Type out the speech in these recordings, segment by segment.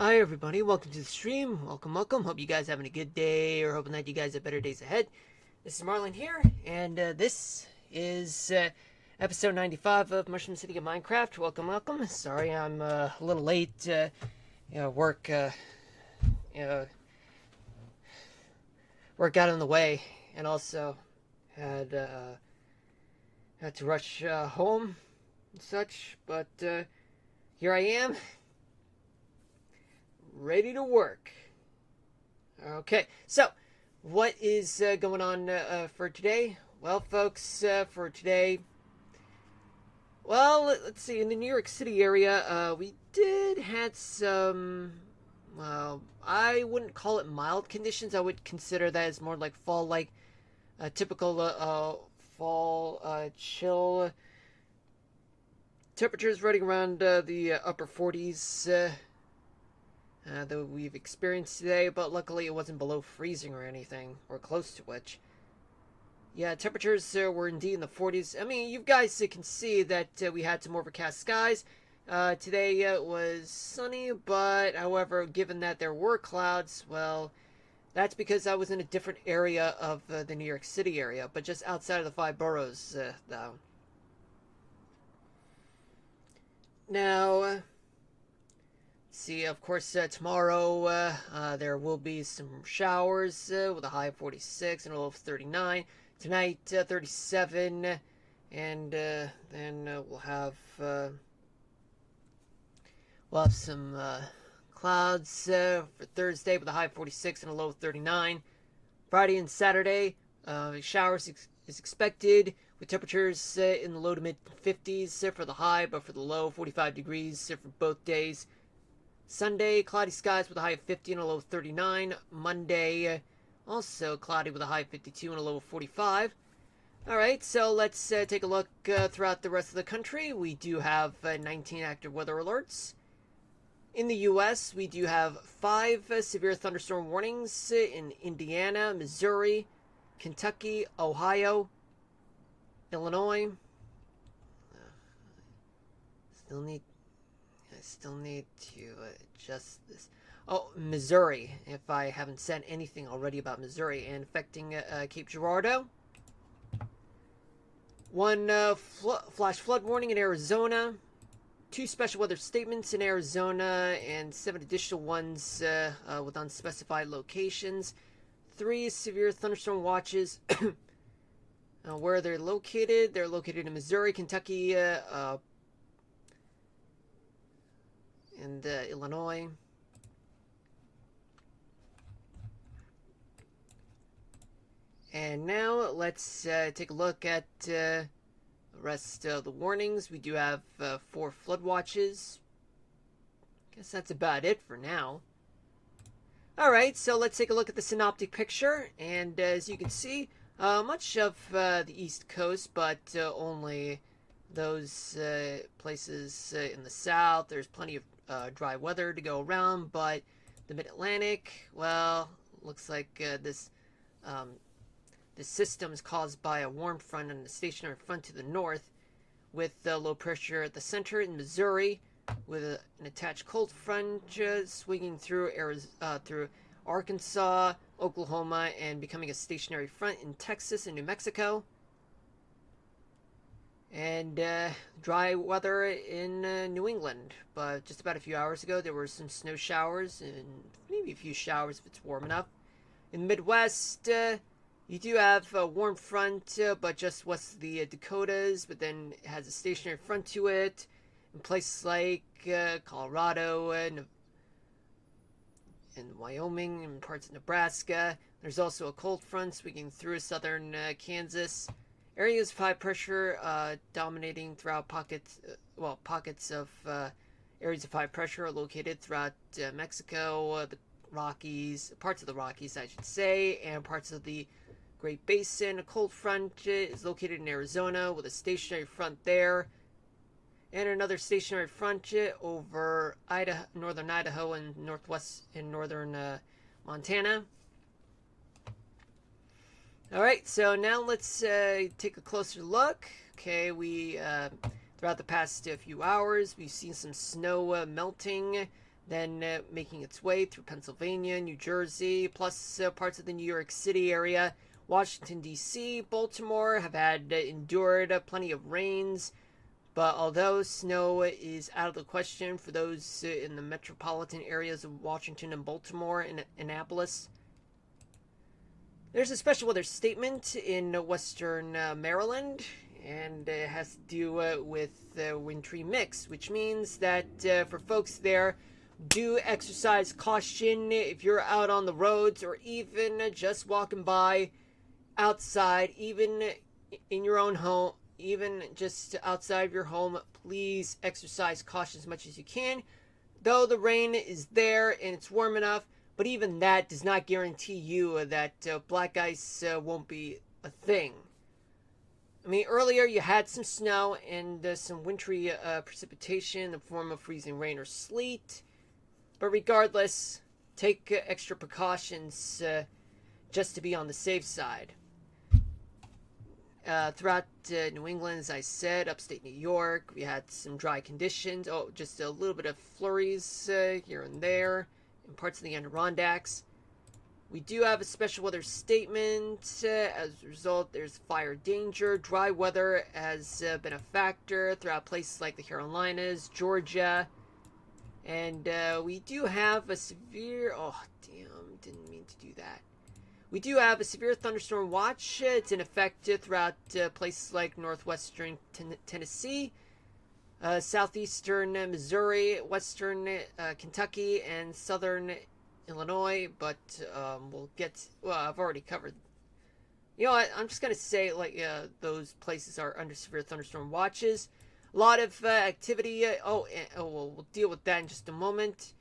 Hi everybody, welcome to the stream. Welcome. Hope you guys having a good day, or hoping that you guys have better days ahead. This is Marlon here, and this is episode 95 of Mushroom City of Minecraft. Welcome. Sorry, I'm a little late. Work, work got in the way, and also had had to rush home and such. But here I am, ready to work. Okay, so what is going on for today? Well, folks, for today, well, let's see. In the New York City area, we did had some. Well, I wouldn't call it mild conditions. I would consider that as more like fall-like, typical fall chill temperatures running around the upper 40s. That we've experienced today, but luckily it wasn't below freezing or anything, or close to which. Yeah, temperatures were indeed in the 40s. I mean, you guys can see that we had some overcast skies. Today it was sunny, but however, given that there were clouds, well, that's because I was in a different area of the New York City area, but just outside of the five boroughs, though. Now, see, of course, tomorrow there will be some showers with a high of 46 and a low of 39. Tonight, 37, and then we'll have some clouds for Thursday with a high of 46 and a low of 39. Friday and Saturday, showers is expected with temperatures in the low to mid 50s for the high, but for the low, 45 degrees for both days. Sunday, cloudy skies with a high of 50 and a low of 39. Monday, also cloudy with a high of 52 and a low of 45. Alright, so let's take a look throughout the rest of the country. We do have 19 active weather alerts. In the U.S., we do have 5 severe thunderstorm warnings in Indiana, Missouri, Kentucky, Ohio, Illinois. I still need to adjust this. Oh, Missouri, if I haven't said anything already about Missouri, and affecting Cape Girardeau. 1 flash flood warning in Arizona. 2 special weather statements in Arizona, and 7 additional ones with unspecified locations. 3 severe thunderstorm watches. Where they're located? They're located in Missouri, Kentucky, and Illinois. And now let's take a look at the rest of the warnings. We do have 4 flood watches. Guess that's about it for now. Alright, so let's take a look at the synoptic picture. And as you can see, much of the East Coast, but only those places in the South. There's plenty of dry weather to go around, but the Mid-Atlantic, well, looks like this system is caused by a warm front and a stationary front to the north, with low pressure at the center in Missouri, with an attached cold front swinging through Arkansas, Oklahoma, and becoming a stationary front in Texas and New Mexico. And dry weather in New England. But just about a few hours ago, there were some snow showers and maybe a few showers if it's warm enough. In the Midwest, you do have a warm front, but just west of the Dakotas, but then it has a stationary front to it. In places like Colorado and Wyoming and parts of Nebraska, there's also a cold front sweeping through southern Kansas. Areas of high pressure dominating throughout pockets of areas of high pressure are located throughout Mexico, the Rockies, parts of the Rockies, I should say, and parts of the Great Basin. A cold front is located in Arizona with a stationary front there, and another stationary front over northern Idaho and northern Montana. Alright, so now let's take a closer look. Okay, we throughout the past few hours, we've seen some snow melting then making its way through Pennsylvania, New Jersey, plus parts of the New York City area. Washington, D.C., Baltimore have had endured plenty of rains, but although snow is out of the question for those in the metropolitan areas of Washington and Baltimore and Annapolis, there's a special weather statement in western Maryland, and it has to do with wintry mix, which means that for folks there, do exercise caution if you're out on the roads or even just walking by outside, even in your own home, even just outside of your home. Please exercise caution as much as you can. Though the rain is there and it's warm enough, but even that does not guarantee you that black ice won't be a thing. I mean, earlier you had some snow and some wintry precipitation in the form of freezing rain or sleet. But regardless, take extra precautions just to be on the safe side. Throughout New England, as I said, upstate New York, we had some dry conditions. Oh, just a little bit of flurries here and there in parts of the Adirondacks. We do have a special weather statement. As a result, there's fire danger. Dry weather has been a factor throughout places like the Carolinas, Georgia. And we do have a severe... Oh, damn, didn't mean to do that. We do have a severe thunderstorm watch. It's in effect throughout places like northwestern Tennessee, southeastern Missouri, western Kentucky, and southern Illinois. But we'll get... Well, I've already covered... You know what? I'm just going to say those places are under severe thunderstorm watches. A lot of activity. We'll deal with that in just a moment.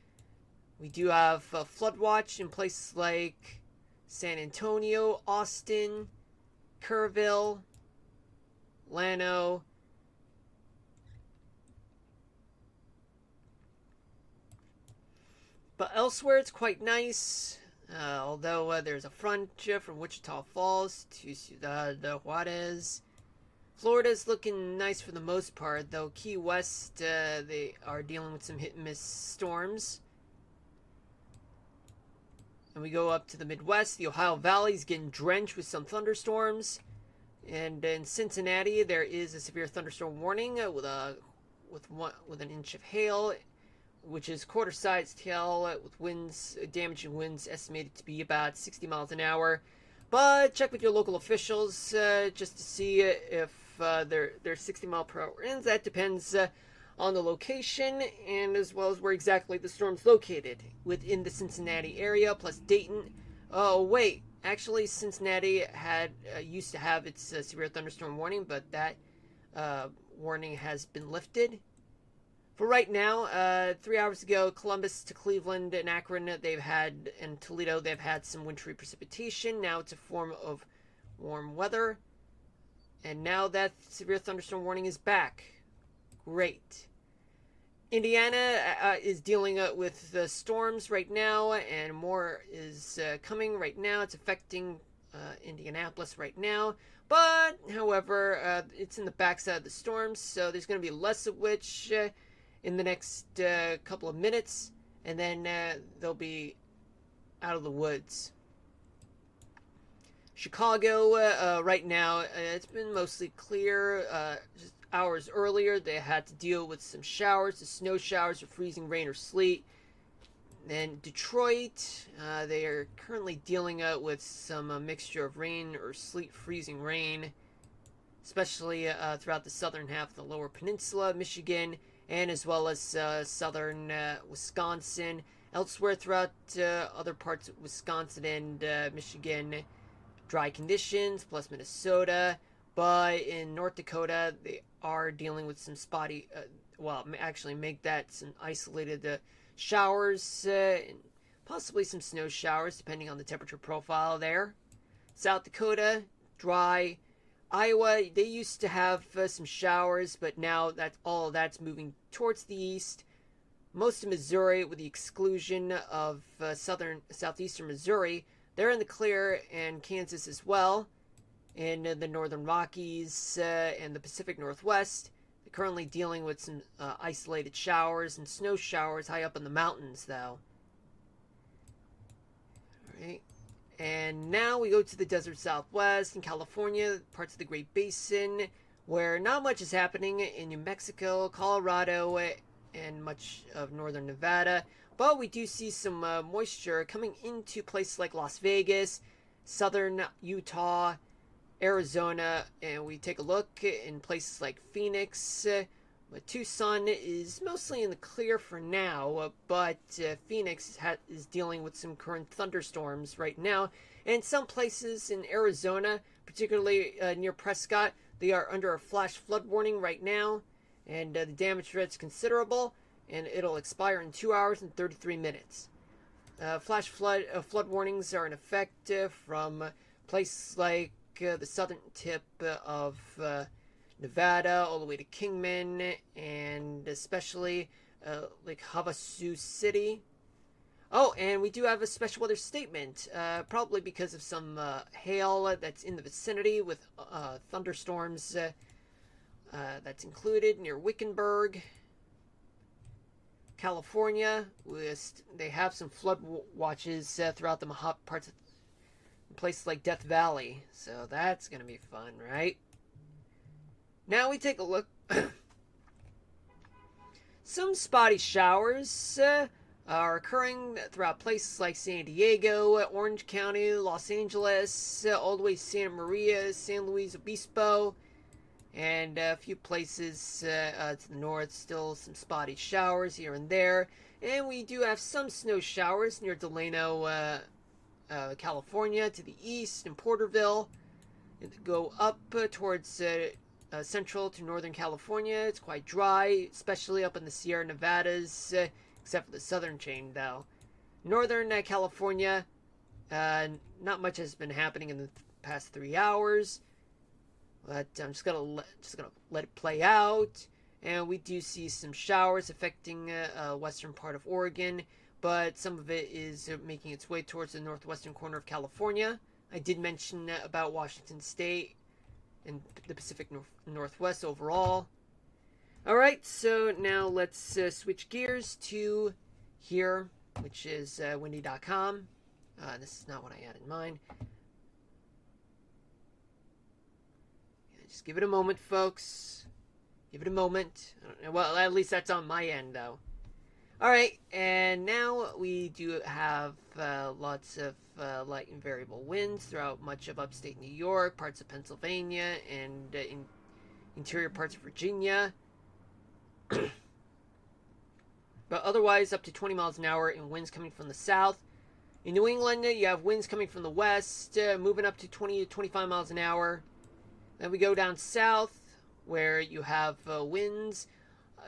We do have a flood watch in places like San Antonio, Austin, Kerrville, Llano, but elsewhere it's quite nice. Although there's a front from Wichita Falls to Ciudad Juarez. Florida's looking nice for the most part, though Key West, they are dealing with some hit-and-miss storms. And we go up to the Midwest. The Ohio Valley's getting drenched with some thunderstorms. And in Cincinnati, there is a severe thunderstorm warning with an inch of hail, which is quarter-sized hail with winds, damaging winds estimated to be about 60 miles an hour. But check with your local officials just to see if they're 60 mile per hour winds. That depends on the location and as well as where exactly the storm's located within the Cincinnati area, plus Dayton. Oh wait, actually Cincinnati had used to have its severe thunderstorm warning, but that warning has been lifted. For right now, 3 hours ago, Columbus to Cleveland and Akron, and Toledo, they've had some wintry precipitation. Now it's a form of warm weather. And now that severe thunderstorm warning is back. Great. Indiana is dealing with storms right now, and more is coming right now. It's affecting Indianapolis right now. But, however, it's in the backside of the storms, so there's going to be less of which in the next couple of minutes, and then they'll be out of the woods. Chicago, right now, it's been mostly clear. Just hours earlier, they had to deal with some showers, the snow showers, or freezing rain or sleet. Then Detroit, they are currently dealing with some mixture of rain or sleet, freezing rain, especially throughout the southern half of the lower peninsula, Michigan, and as well as southern Wisconsin. Elsewhere throughout other parts of Wisconsin and Michigan, dry conditions, plus Minnesota. But in North Dakota, they are dealing with some spotty, actually make that some isolated showers, and possibly some snow showers, depending on the temperature profile there. South Dakota, dry. Iowa, they used to have some showers, but now all of that's moving towards the east. Most of Missouri, with the exclusion of southeastern Missouri, they're in the clear, and Kansas as well. In the northern Rockies and the Pacific Northwest, the currently dealing with some isolated showers and snow showers high up in the mountains, though. All right. And now we go to the desert southwest in California, parts of the Great Basin, where not much is happening in New Mexico, Colorado, and much of northern Nevada. But we do see some moisture coming into places like Las Vegas, southern Utah, Arizona, and we take a look in places like Phoenix. But Tucson is mostly in the clear for now, but Phoenix is dealing with some current thunderstorms right now. And some places in Arizona, particularly near Prescott, they are under a flash flood warning right now, and the damage threat is considerable, and it'll expire in 2 hours and 33 minutes. Flash flood warnings are in effect from places like the southern tip of Nevada all the way to Kingman, and especially like Havasu City. Oh, and we do have a special weather statement, probably because of some hail that's in the vicinity with thunderstorms that's included near Wickenburg, California. They have some flood watches throughout the parts of places like Death Valley, so that's going to be fun, right? Now we take a look. Some spotty showers are occurring throughout places like San Diego, Orange County, Los Angeles, all the way to Santa Maria, San Luis Obispo, and a few places to the north. Still some spotty showers here and there. And we do have some snow showers near Delano, California, to the east, in Porterville. Go up towards central to northern California. It's quite dry, especially up in the Sierra Nevadas, except for the southern chain, though. Northern California, not much has been happening in the past 3 hours, but I'm just gonna let it play out. And we do see some showers affecting western part of Oregon, but some of it is making its way towards the northwestern corner of California. I did mention about Washington State and the Pacific Northwest overall. Alright, so now let's switch gears to here, which is windy.com. This is not what I had in mind. Yeah, just give it a moment, folks. Give it a moment. Well, at least that's on my end, though. Alright, and now we do have lots of light and variable winds throughout much of upstate New York, parts of Pennsylvania, and in interior parts of Virginia. But otherwise, up to 20 miles an hour in winds coming from the south. In New England, you have winds coming from the west, moving up to 20 to 25 miles an hour. Then we go down south, where you have winds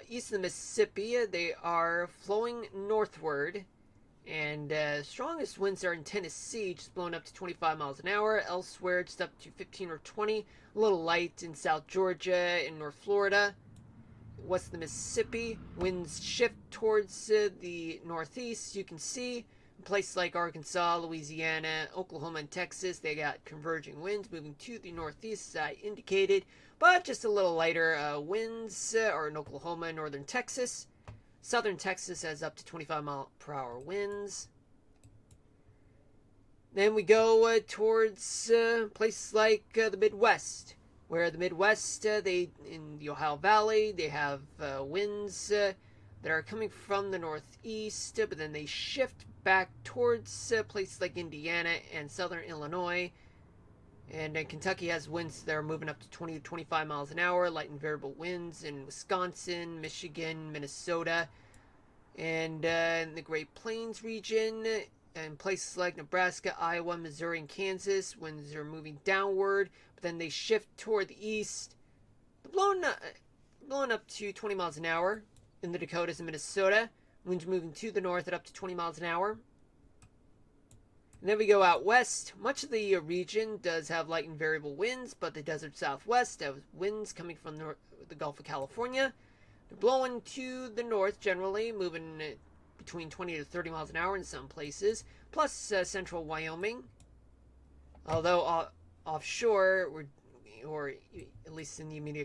east of the Mississippi. They are flowing northward, and strongest winds are in Tennessee, just blowing up to 25 miles an hour. Elsewhere, just up to 15 or 20. A little light in South Georgia and North Florida. West of the Mississippi, winds shift towards the northeast. You can see in places like Arkansas, Louisiana, Oklahoma, and Texas, they got converging winds moving to the northeast, as I indicated, but just a little lighter winds are in Oklahoma and northern Texas. Southern Texas has up to 25 mile per hour winds. Then we go towards places like the Midwest, where the Midwest, in the Ohio Valley, they have winds that are coming from the northeast, but then they shift back towards places like Indiana and southern Illinois. And Kentucky has winds that are moving up to 20 to 25 miles an hour, light and variable winds in Wisconsin, Michigan, Minnesota, and in the Great Plains region, and places like Nebraska, Iowa, Missouri, and Kansas, winds are moving downward, but then they shift toward the east, blowing up to 20 miles an hour in the Dakotas and Minnesota, winds moving to the north at up to 20 miles an hour. And then we go out west. Much of the region does have light and variable winds, but the desert southwest has winds coming from the Gulf of California. They're blowing to the north generally, moving between 20 to 30 miles an hour in some places, plus central Wyoming. Although offshore, or at least in the immediate